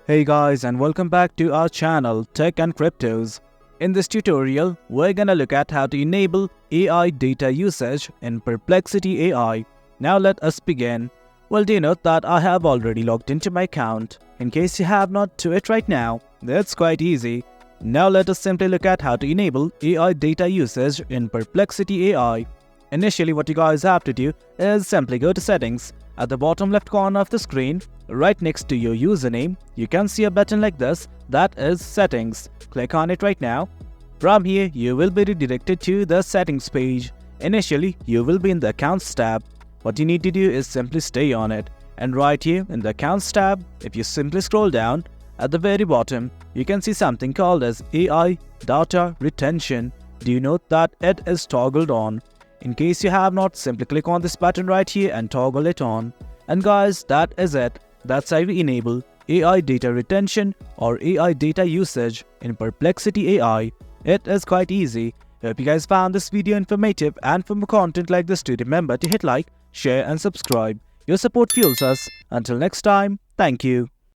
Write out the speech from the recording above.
Hey guys, and welcome back to our channel Tech and Cryptos. In this tutorial, we're gonna look at how to enable AI data usage in Perplexity AI. Now let us begin. Well, do note that I have already logged into my account. In case you have not, do it right now. That's quite easy. Now let us simply look at how to enable AI data usage in Perplexity AI. Initially, what you guys have to do is simply go to Settings. At the bottom left corner of the screen, right next to your username, you can see a button like this that is Settings. Click on it right now. From here, you will be redirected to the Settings page. Initially, you will be in the Accounts tab. What you need to do is simply stay on it. And right here in the Accounts tab, if you simply scroll down, at the very bottom, you can see something called as AI Data Retention. Do note that it is toggled on. In case you have not, simply click on this button right here and toggle it on. And guys, that is it. That's how we enable AI data retention or AI data usage in Perplexity AI. It is quite easy. Hope you guys found this video informative, and for more content like this, do remember to hit like, share and subscribe. Your support fuels us. Until next time, thank you.